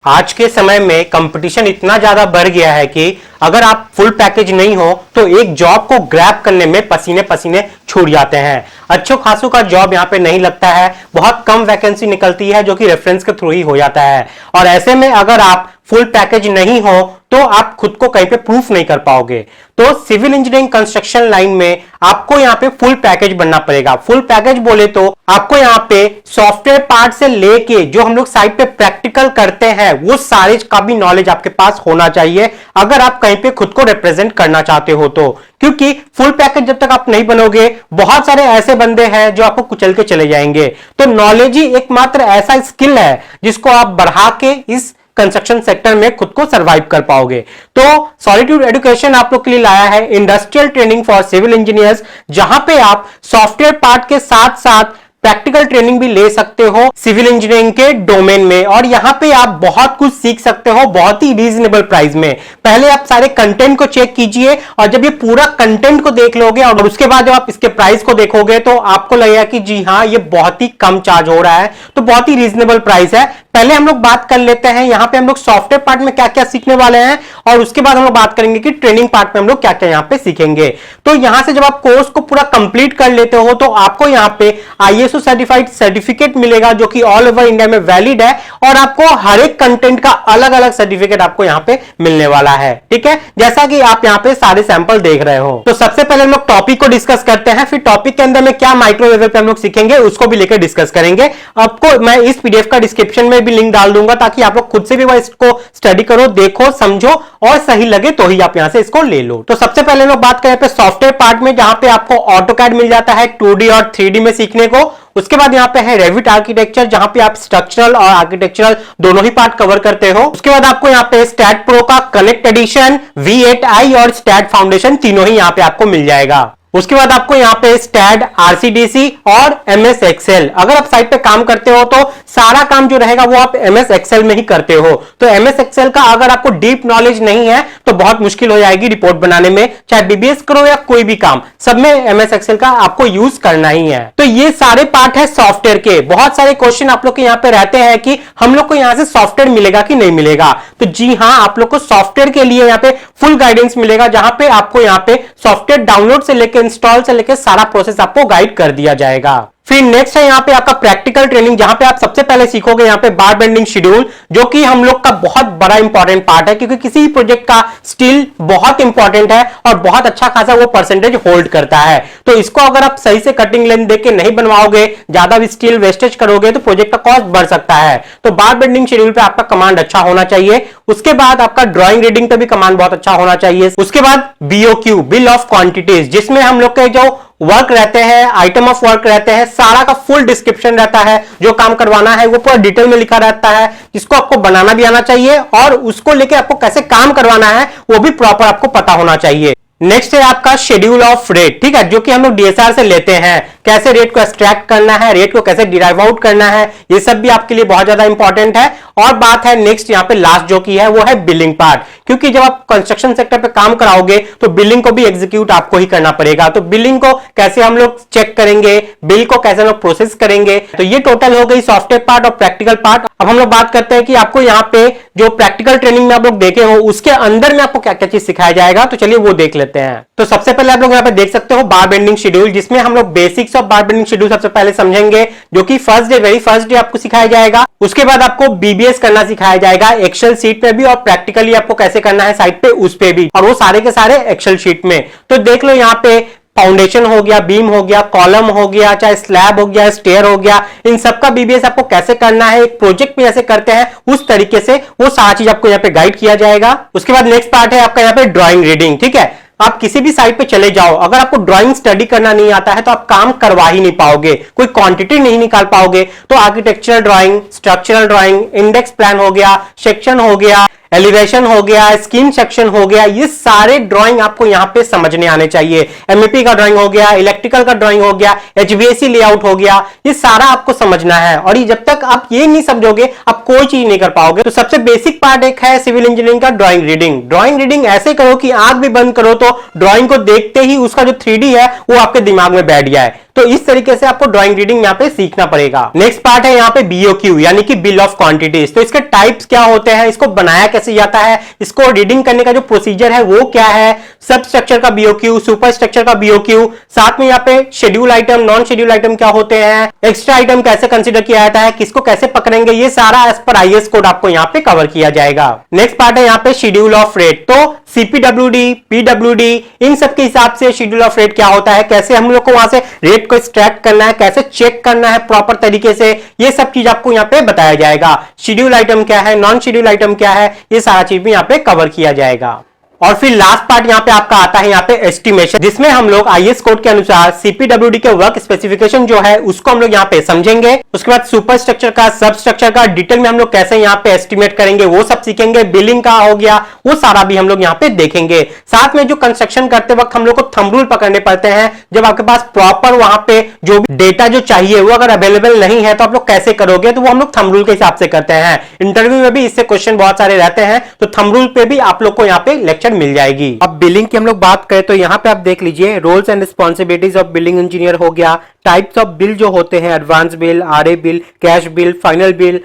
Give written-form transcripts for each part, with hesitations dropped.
आज के समय में कंपटीशन इतना ज्यादा बढ़ गया है कि अगर आप फुल पैकेज नहीं हो तो एक जॉब को ग्रैब करने में पसीने पसीने छूट जाते हैं। अच्छो खासों का जॉब यहाँ पे नहीं लगता है, बहुत कम वैकेंसी निकलती है जो कि रेफरेंस के थ्रू ही हो जाता है। और ऐसे में अगर आप फुल पैकेज नहीं हो तो आप खुद को कहीं पे प्रूफ नहीं कर पाओगे। तो सिविल इंजीनियरिंग कंस्ट्रक्शन लाइन में आपको यहाँ पे फुल पैकेज बनना पड़ेगा। फुल पैकेज बोले तो आपको यहाँ पे सॉफ्टवेयर पार्ट से लेके जो हम लोग साइट पे प्रैक्टिकल करते हैं वो सारे का भी नॉलेज आपके पास होना चाहिए अगर आप कहीं पे खुद को रिप्रेजेंट करना चाहते हो तो। क्योंकि फुल पैकेज जब तक आप नहीं बनोगे बहुत सारे ऐसे बंदे हैं जो आपको कुचल के चले जाएंगे। तो नॉलेज ही एकमात्र ऐसा स्किल है जिसको आप बढ़ा के इस कंस्ट्रक्शन सेक्टर में खुद को सरवाइव कर पाओगे। तो सॉलिट्यूड एजुकेशन आप लोग के लिए लाया है industrial training for civil engineers, जहां पे आप सॉफ्टवेयर पार्ट के साथ साथ प्रैक्टिकल ट्रेनिंग भी ले सकते हो सिविल इंजीनियरिंग के डोमेन में। और यहां पे आप बहुत कुछ सीख सकते हो बहुत ही रीजनेबल प्राइस में। पहले आप सारे कंटेंट को चेक कीजिए और जब ये पूरा कंटेंट को देख लोगे और उसके बाद जब आप इसके प्राइस को देखोगे तो आपको लगेगा कि जी हां ये बहुत ही कम चार्ज हो रहा है, तो बहुत ही रीजनेबल प्राइस है। पहले हम लोग बात कर लेते हैं यहां पे हम लोग सॉफ्टवेयर पार्ट में क्या क्या सीखने वाले हैं और उसके बाद हम लोग बात करेंगे कि ट्रेनिंग पार्ट में हम लोग क्या क्या यहां पे सीखेंगे। तो यहां से जब आप कोर्स को पूरा कंप्लीट कर लेते हो तो आपको यहां पे ISO सर्टिफाइड सर्टिफिकेट मिलेगा जो कि ऑल ओवर इंडिया में वैलिड है और आपको हर एक कंटेंट का अलग अलग सर्टिफिकेट आपको यहां पे मिलने वाला है। ठीक है, जैसा कि आप यहां पे सारे सैंपल देख रहे हो। तो सबसे पहले हम लोग टॉपिक को डिस्कस करते हैं, फिर टॉपिक के अंदर में क्या माइक्रो लेवल पे हम लोग सीखेंगे उसको भी लेकर डिस्कस करेंगे। आपको मैं इस PDF का डिस्क्रिप्शन में भी लिंक डाल दूंगा ताकि आप लोग खुद से भी इसको स्टडी करो, देखो, समझो और सही लगे तो ही आप यहां से इसको ले लो। तो सबसे पहले लोग बात करें पे सॉफ्टवेयर पार्ट में, जहां पे आपको ऑटोकैड मिल जाता है 2D और 3D में सीखने को। उसके बाद यहाँ पे है रेविट आर्किटेक्चर, जहां पे आप स्ट्रक्चरल और आर्किटेक्चरल दोनों ही पार्ट कवर करते हो। उसके बाद आपको यहाँ पे स्टैट प्रो का कनेक्ट एडिशन, V8i और स्टैट फाउंडेशन तीनों ही यहाँ पे आपको मिल जाएगा। उसके बाद आपको यहाँ पे स्टैड, RCDC और MS Excel, अगर आप साइट पे काम करते हो तो सारा काम जो रहेगा वो आप MS Excel में ही करते हो। तो MS Excel का अगर आपको डीप नॉलेज नहीं है तो बहुत मुश्किल हो जाएगी रिपोर्ट बनाने में, चाहे BBS करो या कोई भी काम, सब में MS Excel का आपको यूज करना ही है। तो ये सारे पार्ट है सॉफ्टवेयर के। बहुत सारे क्वेश्चन आप लोग के यहाँ पे रहते हैं कि हम लोग को यहाँ से सॉफ्टवेयर मिलेगा कि नहीं मिलेगा। तो जी हाँ, आप लोग को सॉफ्टवेयर के लिए यहाँ पे फुल गाइडेंस मिलेगा, जहां पे आपको यहाँ पे सॉफ्टवेयर डाउनलोड से लेकर इंस्टॉल से लेकर सारा प्रोसेस आपको गाइड कर दिया जाएगा। फिर नेक्स्ट है यहाँ पे आपका प्रैक्टिकल ट्रेनिंग, जहां पे आप सबसे पहले सीखोगे यहाँ पे बार बेंडिंग शेड्यूल, जो कि हम लोग का बहुत बड़ा इंपॉर्टेंट पार्ट है क्योंकि किसी भी प्रोजेक्ट का स्टील बहुत इंपॉर्टेंट है और बहुत अच्छा खासा वो परसेंटेज होल्ड करता है। तो इसको अगर आप सही से कटिंग लेंथ देख के नहीं बनवाओगे, ज्यादा स्टील वेस्टेज करोगे तो प्रोजेक्ट का कॉस्ट बढ़ सकता है। तो बार बेंडिंग शेड्यूल पे आपका कमांड अच्छा होना चाहिए। उसके बाद आपका ड्राइंग रीडिंग पे भी कमांड बहुत अच्छा होना चाहिए। उसके बाद BOQ, बिल ऑफ क्वांटिटीज, जिसमें हम लोग के जो वर्क रहते हैं, आइटम ऑफ वर्क रहते हैं, सारा का फुल डिस्क्रिप्शन रहता है। जो काम करवाना है वो पूरा डिटेल में लिखा रहता है, जिसको आपको बनाना भी आना चाहिए और उसको लेके आपको कैसे काम करवाना है वो भी प्रॉपर आपको पता होना चाहिए। नेक्स्ट है आपका शेड्यूल ऑफ रेट, ठीक है, जो कि हम लोग DSR से लेते हैं। कैसे रेट को एक्सट्रैक्ट करना है, रेट को कैसे डिराइव आउट करना है, ये सब भी आपके लिए बहुत ज्यादा इंपॉर्टेंट है। और बात है नेक्स्ट यहाँ पे लास्ट जो की है वो है बिलिंग पार्ट, क्योंकि जब आप कंस्ट्रक्शन सेक्टर पे काम कराओगे तो बिलिंग को भी एग्जीक्यूट आपको ही करना पड़ेगा। तो बिलिंग को कैसे हम लोग चेक करेंगे, बिल को कैसे हम लोग प्रोसेस करेंगे। तो ये टोटल हो गई सॉफ्टवेयर पार्ट और प्रैक्टिकल पार्ट। अब हम लोग बात करते हैं कि आपको यहाँ पे जो प्रैक्टिकल ट्रेनिंग में आप लोग देखे हो उसके अंदर में आपको क्या क्या चीज सिखाया जाएगा, तो चलिए वो देख लेते हैं। तो सबसे पहले आप लोग यहाँ पे देख सकते हो बार बेंडिंग शेड्यूल, जिसमें हम लोग basics of bar bending schedule सबसे पहले समझेंगे, जो कि वेरी फर्स्ट डे आपको सिखाया जाएगा। उसके बाद आपको BBS करना सिखाया जाएगा एक्सेल शीट पे भी, और प्रैक्टिकली आपको कैसे करना है साइट पे उस पे भी, और वो सारे के सारे एक्सेल शीट में। तो देख लो यहाँ पे फाउंडेशन हो गया, बीम हो गया, कॉलम हो गया, चाहे स्लैब हो गया, स्टेयर हो गया, इन सबका BBS आपको कैसे करना है, एक प्रोजेक्ट में जैसे करते हैं उस तरीके से वो सारा चीज आपको यहाँ पे गाइड किया जाएगा। उसके बाद नेक्स्ट पार्ट है आपका यहाँ पे ड्राइंग रीडिंग, ठीक है। आप किसी भी साइट पे चले जाओ, अगर आपको ड्राइंग स्टडी करना नहीं आता है तो आप काम करवा ही नहीं पाओगे, कोई क्वांटिटी नहीं निकाल पाओगे। तो architectural drawing, structural drawing, index plan हो गया, सेक्शन हो गया, एलिवेशन हो गया, स्कीम सेक्शन हो गया, ये सारे ड्राइंग आपको यहां पे समझने आने चाहिए। MEP का ड्राइंग हो गया, इलेक्ट्रिकल का ड्राइंग हो गया, HVAC लेआउट हो गया, ये सारा आपको समझना है। और ये जब तक आप ये नहीं समझोगे आप कोई चीज नहीं कर पाओगे। तो सबसे बेसिक पार्ट एक है सिविल इंजीनियरिंग का ड्राइंग रीडिंग। ड्राइंग रीडिंग ऐसे करो कि आंख भी बंद करो तो ड्राइंग को देखते ही उसका जो 3D है वो आपके दिमाग में बैठ जाए। तो इस तरीके से आपको ड्राइंग रीडिंग यहाँ पे सीखना पड़ेगा। नेक्स्ट पार्ट है यहाँ पे BOQ यानी कि बिल ऑफ क्वांटिटीज। तो इसके टाइप्स क्या होते हैं, इसको बनाया कैसे जाता है, इसको रीडिंग करने का जो प्रोसीजर है वो क्या है, सब स्ट्रक्चर का BOQ, सुपर स्ट्रक्चर का BOQ, साथ में यहाँ पे schedule item, non schedule item क्या होते हैं, एक्स्ट्रा आइटम कैसे कंसीडर किया जाता है, किसको कैसे पकड़ेंगे, ये सारा एज पर IAS कोड आपको यहाँ पे कवर किया जाएगा। नेक्स्ट पार्ट है यहाँ पे शेड्यूल ऑफ रेट। तो CPWD, PWD इन सब के हिसाब से शेड्यूल ऑफ रेट क्या होता है, कैसे हम लोग को वहां से रेट को एक्सट्रैक्ट करना है, कैसे चेक करना है प्रॉपर तरीके से, ये सब चीज आपको यहाँ पे बताया जाएगा। शेड्यूल आइटम क्या है, नॉन शेड्यूल आइटम क्या है, ये सारा चीज भी यहाँ पे कवर किया जाएगा। और फिर लास्ट पार्ट यहाँ पे आपका आता है यहाँ पे एस्टिमेशन, जिसमें हम लोग IAS कोड के अनुसार CPWD के वर्क स्पेसिफिकेशन जो है उसको हम लोग यहाँ पे समझेंगे। उसके बाद सुपर स्ट्रक्चर का, सब स्ट्रक्चर का डिटेल में हम लोग कैसे यहाँ पे एस्टिमेट करेंगे वो सब सीखेंगे। बिलिंग का हो गया वो सारा भी हम लोग यहाँ पे देखेंगे। साथ में जो कंस्ट्रक्शन करते वक्त हम लोग को थंब रूल पकड़ने पड़ते हैं, जब आपके पास प्रॉपर वहां पे जो डेटा जो चाहिए वो अगर अवेलेबल नहीं है तो आप लोग कैसे करोगे, तो वो हम लोग थंब रूल के हिसाब से करते हैं। इंटरव्यू में भी इससे क्वेश्चन बहुत सारे रहते हैं, तो थंब रूल पे भी आप लोग को यहाँ पे लेक्चर मिल जाएगी। अब बिलिंग की हम लोग बात करें तो यहाँ पे आप देख लीजिए, roles and responsibilities of billing engineer हो गया, टाइप्स ऑफ बिल जो होते हैं, advance bill, RA bill, cash bill, final bill,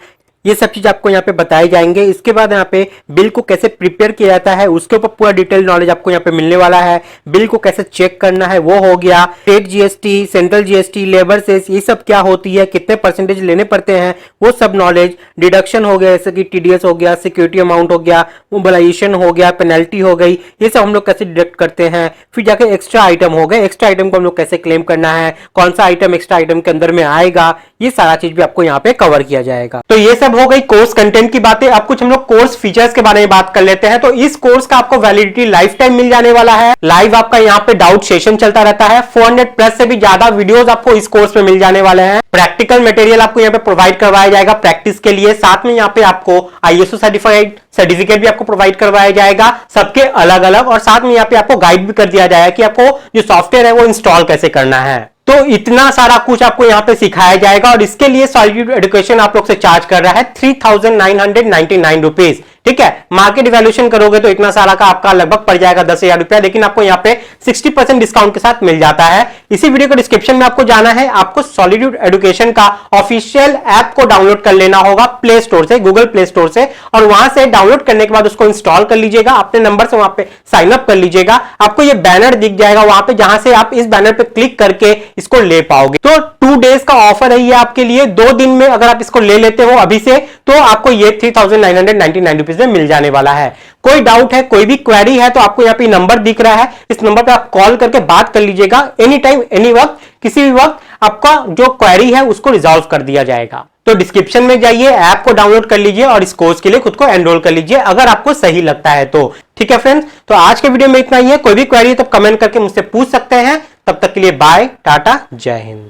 ये सब चीज आपको यहाँ पे बताए जाएंगे। इसके बाद यहाँ पे बिल को कैसे प्रिपेयर किया जाता है उसके ऊपर पूरा डिटेल नॉलेज आपको यहाँ पे मिलने वाला है। बिल को कैसे चेक करना है वो हो गया, state GST, central GST, labour cess, ये सब क्या होती है, कितने परसेंटेज लेने पड़ते हैं वो सब नॉलेज, डिडक्शन हो गया जैसे कि TDS हो गया, सिक्योरिटी अमाउंट हो गया, मोबिलाइजेशन हो गया, पेनल्टी हो गई, ये सब हम लोग कैसे डिडक्ट करते हैं। फिर जाके एक्स्ट्रा आइटम हो गए, एक्स्ट्रा आइटम को हम लोग कैसे क्लेम करना है, कौन सा आइटम एक्स्ट्रा आइटम के अंदर में आएगा, ये सारा चीज भी आपको यहाँ पे कवर किया जाएगा। तो ये सब हो गई कोर्स कंटेंट की बातें। अब कुछ हम लोग कोर्स फीचर्स के बारे में बात कर लेते हैं। तो इस कोर्स का आपको वैलिडिटी लाइफ टाइम मिल जाने वाला है। लाइव आपका यहाँ पे डाउट सेशन चलता रहता है। 400 प्लस से भी ज्यादा वीडियोस आपको इस कोर्स में मिल जाने वाले हैं। प्रैक्टिकल मटेरियल आपको यहाँ पे प्रोवाइड करवाया जाएगा प्रैक्टिस के लिए। साथ में यहाँ पे आपको ISO सर्टिफाइड सर्टिफिकेट भी आपको प्रोवाइड करवाया जाएगा, सबके अलग अलग। और साथ में यहाँ पे आपको गाइड भी कर दिया जाएगा कि आपको जो सॉफ्टवेयर है वो इंस्टॉल कैसे करना है। तो इतना सारा कुछ आपको यहाँ पे सिखाया जाएगा। और इसके लिए सॉलिड्यूड एजुकेशन आप लोग से चार्ज कर रहा है 3999 रुपीज। ठीक है, मार्केट इवैल्यूएशन करोगे तो इतना सारा का आपका लगभग पड़ जाएगा 10,000 रुपया, लेकिन आपको यहाँ पे 60% डिस्काउंट के साथ मिल जाता है। इसी वीडियो के डिस्क्रिप्शन में आपको जाना है, आपको सॉलिड्यूड एजुकेशन का ऑफिशियल ऐप को डाउनलोड कर लेना होगा प्ले स्टोर से, गूगल प्ले स्टोर से। और वहां से डाउनलोड करने के बाद उसको इंस्टॉल कर लीजिएगा, अपने नंबर से वहां पे साइन अप कर लीजिएगा। आपको ये बैनर दिख जाएगा वहां पे, जहां से आप इस बैनर पे क्लिक करके इसको ले पाओगे। तो 2 डेज का ऑफर है ये आपके लिए। 2 दिन में अगर आप इसको ले लेते हो अभी से, तो आपको ये 3999 रुपीज में मिल जाने वाला है। कोई डाउट है, कोई भी क्वेरी है, तो आपको यहाँ पे नंबर दिख रहा है, इस नंबर पे आप कॉल करके बात कर लीजिएगा। एनी टाइम, एनी वक्त, किसी भी वक्त आपका जो क्वेरी है उसको रिजॉल्व कर दिया जाएगा। तो डिस्क्रिप्शन में जाइए, ऐप को डाउनलोड कर लीजिए और इस कोर्स के लिए खुद को एनरोल कर लीजिए अगर आपको सही लगता है तो। ठीक है फ्रेंड्स, तो आज के वीडियो में इतना ही है। कोई भी क्वेरी है तो कमेंट करके मुझसे पूछ सकते हैं। तब तक के लिए बाय, टाटा, जय हिंद।